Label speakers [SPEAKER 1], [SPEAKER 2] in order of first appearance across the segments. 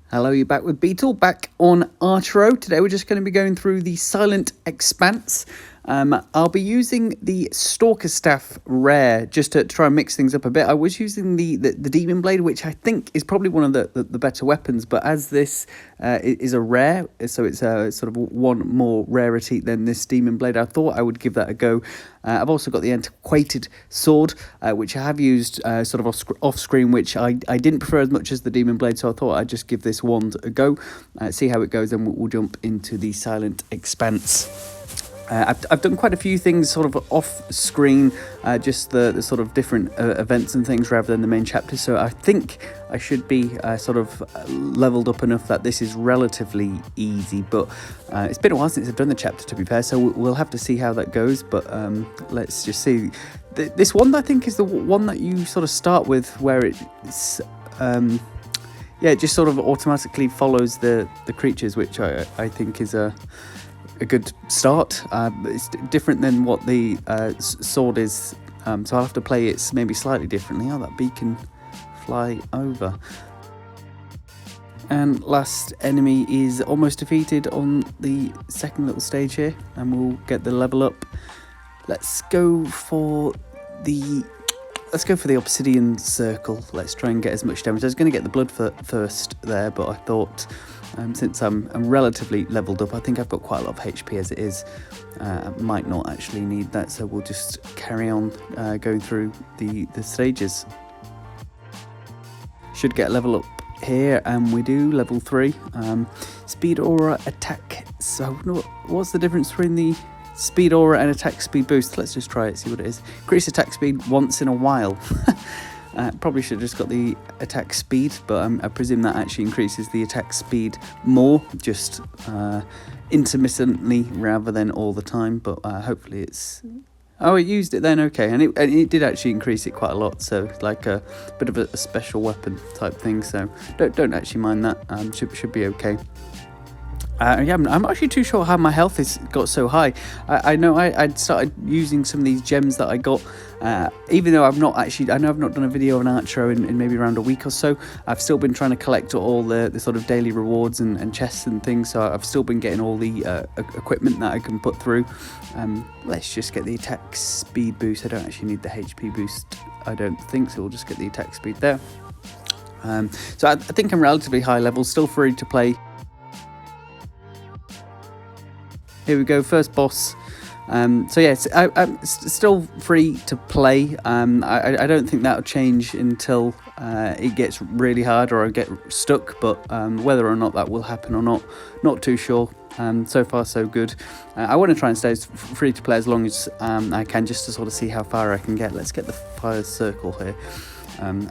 [SPEAKER 1] Hello, you're back with Beetle, back on Archero. Today we're just going to be going through the Silent Expanse. I'll be using the Stalker Staff rare just to try and mix things up a bit. I was using the Demon Blade, which I think is probably one of the better weapons, but as this is a rare, so it's sort of one more rarity than this Demon Blade, I thought I would give that a go. I've also got the Antiquated Sword, which I have used sort of off-screen, which I didn't prefer as much as the Demon Blade, so I thought I'd just give this wand a go, see how it goes, and we'll jump into the Silent Expanse. I've done quite a few things sort of off screen, just the sort of different events and things rather than the main chapter, so I think I should be sort of leveled up enough that this is relatively easy, but it's been a while since I've done the chapter, to be fair, so we'll have to see how that goes, but let's just see. This one, I think, is the one that you sort of start with, where it's yeah, it just sort of automatically follows the creatures, which I think is a good start. It's different than what the sword is, so I'll have to play it maybe slightly differently. Oh, that bee can fly over. And last enemy is almost defeated on the second little stage here, and we'll get the level up. Let's go for the obsidian circle. Let's try and get as much damage. I was going to get the blood first there, but I thought since I'm relatively leveled up, I think I've got quite a lot of HP as it is. I might not actually need that, so we'll just carry on going through the stages. Should get a level up here, and we do, level 3. Speed aura attack. So what's the difference between the speed aura and attack speed boost? Let's just try it, see what it is. Increase attack speed once in a while. Probably should have just got the attack speed, but I presume that actually increases the attack speed more, just intermittently rather than all the time, but hopefully it's... Oh, it used it then, okay, and it did actually increase it quite a lot, so like a bit of a special weapon type thing, so don't actually mind that, should be okay. Yeah, I'm not actually too sure how my health has got so high. I know I'd started using some of these gems that I got, even though I know I've not done a video on Archero in maybe around a week or so. I've still been trying to collect all the sort of daily rewards and chests and things, so I've still been getting all the equipment that I can put through. Let's just get the attack speed boost. I don't actually need the HP boost, I don't think, so we'll just get the attack speed there. So I think I'm relatively high level, still free to play. Here we go, first boss. So yeah, I'm still free to play. I don't think that'll change until it gets really hard or I get stuck, but whether or not that will happen or not too sure. So far so good. I want to try and stay free to play as long as I can, just to sort of see how far I can get. Let's get the fire circle here.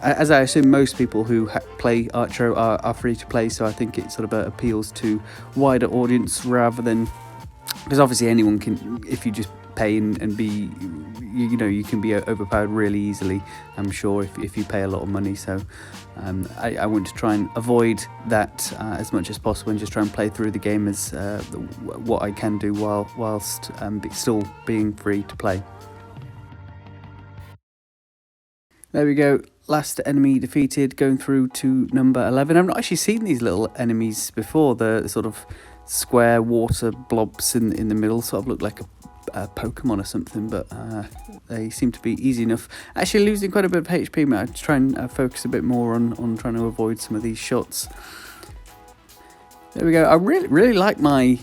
[SPEAKER 1] As I assume most people who play Archero are free to play, so I think it sort of appeals to wider audience rather than... Because obviously anyone can, if you just pay and be, you can be overpowered really easily, I'm sure, if you pay a lot of money. So I want to try and avoid that as much as possible and just try and play through the game as what I can do whilst still being free to play. There we go. Last enemy defeated, going through to number 11. I've not actually seen these little enemies before, the sort of square water blobs in the middle, sort of look like a Pokemon or something, but they seem to be easy enough. Actually losing quite a bit of HP, but I try and focus a bit more on trying to avoid some of these shots. There we go. I really like my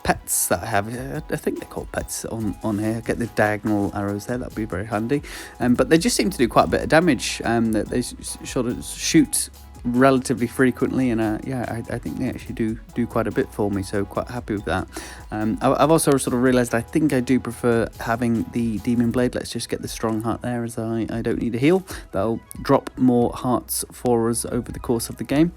[SPEAKER 1] pets that I have. I think they're called pets on here. Get the diagonal arrows there, that'd be very handy. But they just seem to do quite a bit of damage. They sort of shoot relatively frequently, and yeah, I think they actually do quite a bit for me, so quite happy with that. I've also sort of realised I think I do prefer having the Demon Blade. Let's just get the strong heart there, as I don't need a heal. That'll drop more hearts for us over the course of the game.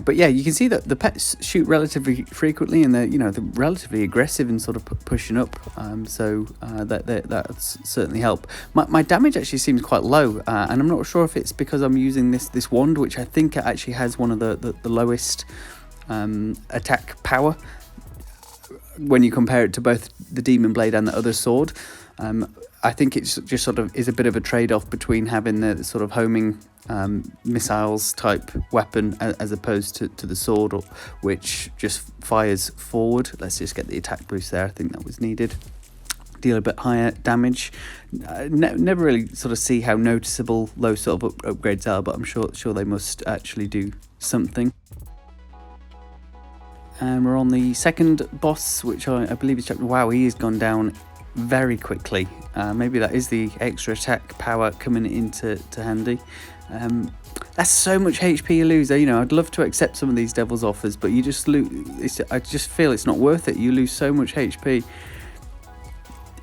[SPEAKER 1] But yeah, you can see that the pets shoot relatively frequently, and they're relatively aggressive and sort of pushing up. So that's certainly help. My damage actually seems quite low, and I'm not sure if it's because I'm using this wand, which I think actually has one of the lowest attack power when you compare it to both the Demon Blade and the other sword. I think it's just sort of is a bit of a trade-off between having the sort of homing missiles type weapon as opposed to the sword, which just fires forward. Let's just get the attack boost there. I think that was needed. Deal a bit higher damage. Never really sort of see how noticeable those sort of upgrades are, but I'm sure they must actually do something. And we're on the second boss, which I believe is chapter. Wow, he has gone down very quickly. Maybe that is the extra attack power coming into handy. That's so much HP you lose. You know, I'd love to accept some of these devil's offers, but you just lose. I just feel it's not worth it. You lose so much HP.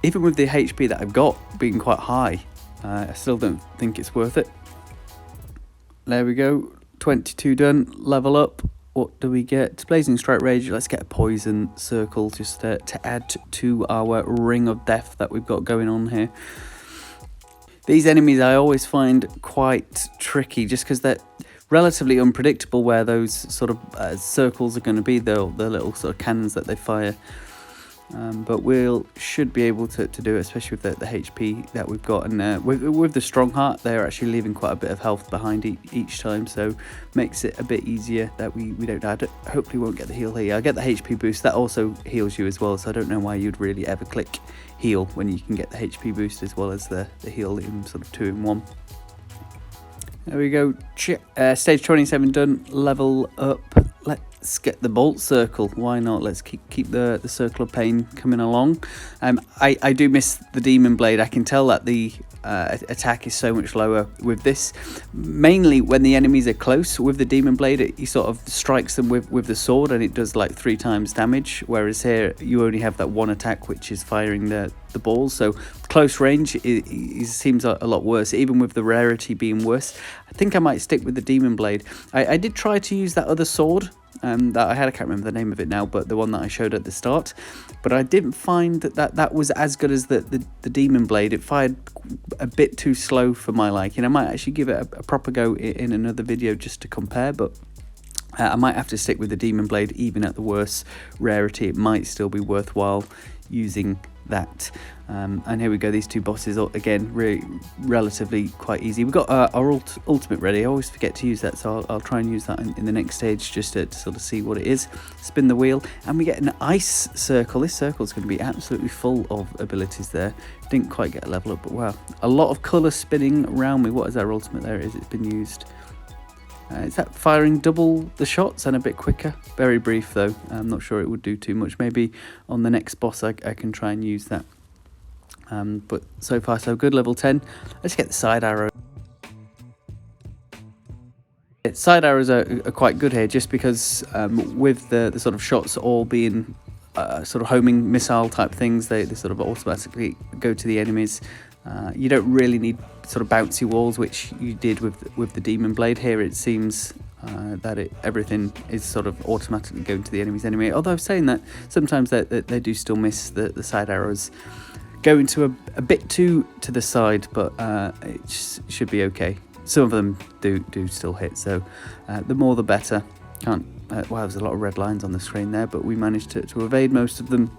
[SPEAKER 1] Even with the HP that I've got being quite high, I still don't think it's worth it. There we go. 22 done. Level up. What do we get? Blazing Strike Rage. Let's get a Poison Circle just to add to our Ring of Death that we've got going on here. These enemies I always find quite tricky just because they're relatively unpredictable where those sort of circles are going to be, the little sort of cannons that they fire. But should be able to do it, especially with the HP that we've got. And with the Strong Heart, they're actually leaving quite a bit of health behind each time, so makes it a bit easier that we don't die. Hopefully won't get the heal here. I get the HP boost, that also heals you as well, so I don't know why you'd really ever click heal when you can get the HP boost as well as the heal in sort of 2-in-1. There we go. Stage 27 done. Level up. Let's get the Bolt Circle. Why not? Let's keep the Circle of Pain coming along. I do miss the Demon Blade. I can tell that the attack is so much lower with this. Mainly when the enemies are close. With the Demon Blade, he sort of strikes them with the sword and it does like 3 times damage. Whereas here, you only have that one attack, which is firing the balls. So close range it seems a lot worse, even with the rarity being worse. I think I might stick with the Demon Blade. I did try to use that other sword that I had. I can't remember the name of it now, but the one that I showed at the start. But I didn't find that was as good as the Demon Blade. It fired a bit too slow for my liking. I might actually give it a proper go in another video just to compare, but I might have to stick with the Demon Blade. Even at the worst rarity, it might still be worthwhile using that. And here we go, these 2 bosses are again really relatively quite easy. We've got our ultimate ready. I always forget to use that, so I'll try and use that in the next stage just to sort of see what it is. Spin the wheel and we get an Ice Circle. This circle is going to be absolutely full of abilities there. Didn't quite get a level up, but wow, a lot of colour spinning around me. What is our ultimate? There it is. It's been used. Is that firing double the shots and a bit quicker? Very brief though. I'm not sure it would do too much. Maybe on the next boss I can try and use that. But so far so good. Level 10. Let's get the side arrow. Side arrows are quite good here just because with the sort of shots all being sort of homing missile type things, they sort of automatically go to the enemies. You don't really need sort of bouncy walls, which you did with the Demon Blade. Here it seems that everything is sort of automatically going to the enemies anyway. Although saying that, sometimes they do still miss the side arrows going to a bit too to the side, but it should be okay. Some of them do still hit, so the more the better. Wow, there's a lot of red lines on the screen there, but we managed to evade most of them.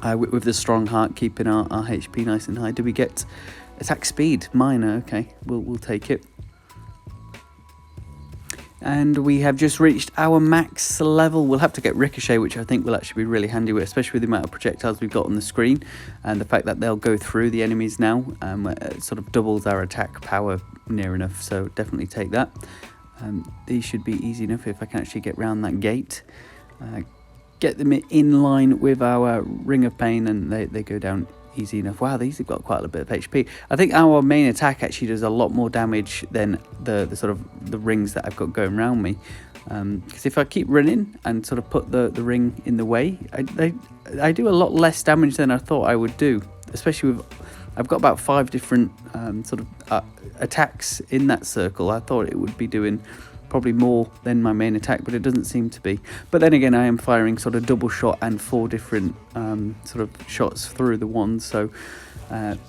[SPEAKER 1] With the Strong Heart, keeping our HP nice and high. Do we get attack speed? Minor, okay, we'll take it. And we have just reached our max level. We'll have to get Ricochet, which I think will actually be really handy, especially with the amount of projectiles we've got on the screen. And the fact that they'll go through the enemies now sort of doubles our attack power near enough, so definitely take that. These should be easy enough if I can actually get round that gate. Get them in line with our Ring of Pain and they go down easy enough. Wow, these have got quite a bit of HP. I think our main attack actually does a lot more damage than the sort of the rings that I've got going around me. Because if I keep running and sort of put the ring in the way, I do a lot less damage than I thought I would do. Especially with, I've got about 5 different sort of attacks in that circle. I thought it would be doing probably more than my main attack, but it doesn't seem to be. But then again, I am firing sort of double shot and 4 different sort of shots through the wand, so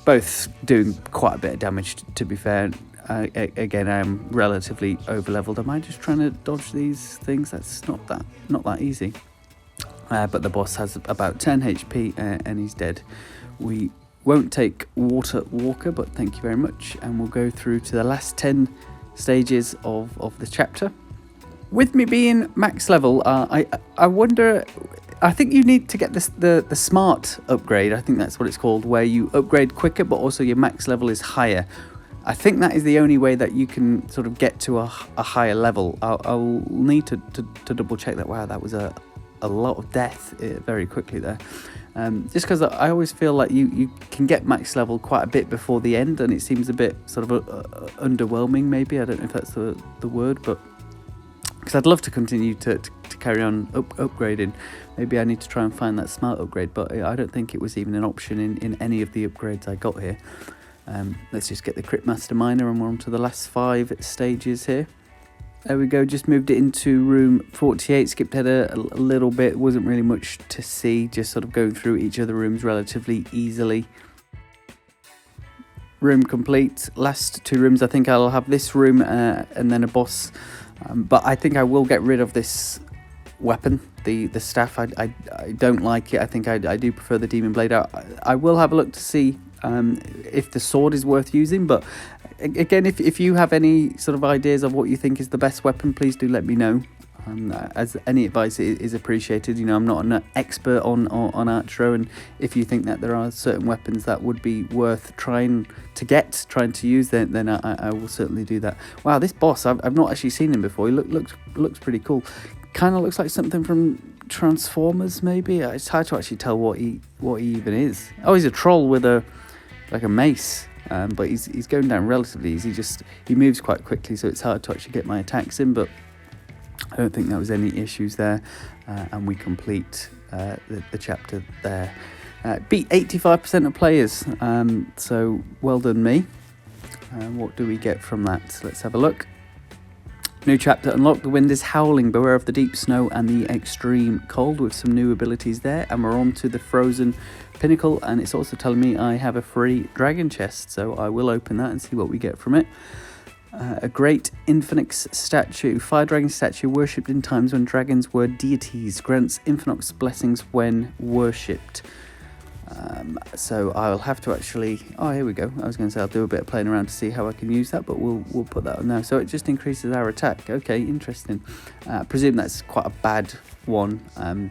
[SPEAKER 1] both doing quite a bit of damage, to be fair. Again, I am relatively over leveled. Am I just trying to dodge these things? That's not that easy. But the boss has about 10 HP and he's dead. We Won't take Water Walker, but thank you very much. And we'll go through to the last 10 stages of the chapter. With me being max level, I wonder, I think you need to get this the smart upgrade. I think that's what it's called, where you upgrade quicker, but also your max level is higher. I think that is the only way that you can sort of get to a higher level. I'll need to double check that. Wow, that was a lot of death very quickly there. Just because I always feel like you can get max level quite a bit before the end, and it seems a bit sort of underwhelming maybe. I don't know if that's the word, but because I'd love to continue to carry on upgrading. Maybe I need to try and find that smart upgrade, but I don't think it was even an option in any of the upgrades I got here. Let's just get the Crit Master Miner, and we're on to the last 5 stages here. There we go, just moved it into room 48, skipped ahead a little bit, wasn't really much to see, just sort of going through each of the rooms relatively easily. Room complete, last 2 rooms. I think I'll have this room and then a boss, but I think I will get rid of this weapon, the staff. I don't like it. I think I do prefer the Demon Blade. I will have a look to see if the sword is worth using, but again, if you have any sort of ideas of what you think is the best weapon, please do let me know. As any advice is appreciated. You know, I'm not an expert on Archero, and if you think that there are certain weapons that would be worth trying to use, then I will certainly do that. Wow, this boss, I've not actually seen him before. He looks pretty cool. Kind of looks like something from Transformers, maybe. It's hard to actually tell what he even is. Oh, he's a troll with a mace. But he's going down relatively easy. He moves quite quickly, so it's hard to actually get my attacks in, but I don't think there was any issues there, and we complete the chapter there. Beat 85% of players, so well done me. What do we get from that? Let's have a look. New chapter unlocked. The wind is howling. Beware of the deep snow and the extreme cold, with some new abilities there. And we're on to the frozen pinnacle, and it's also telling me I have a free dragon chest, so I will open that and see what we get from it. A great Infinix statue. Fire dragon statue worshipped in times when dragons were deities. Grants Infinix blessings when worshipped. So I'll have to actually... Oh, here we go. I was going to say I'll do a bit of playing around to see how I can use that, but we'll put that on now. So it just increases our attack. Okay, interesting. I presume that's quite a bad one,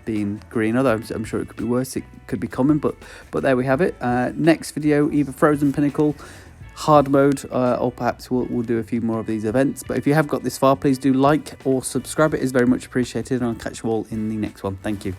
[SPEAKER 1] being green, although I'm sure it could be worse. It could be common, but there we have it. Next video, either Frozen Pinnacle, hard mode, or perhaps we'll do a few more of these events. But if you have got this far, please do like or subscribe. It is very much appreciated, and I'll catch you all in the next one. Thank you.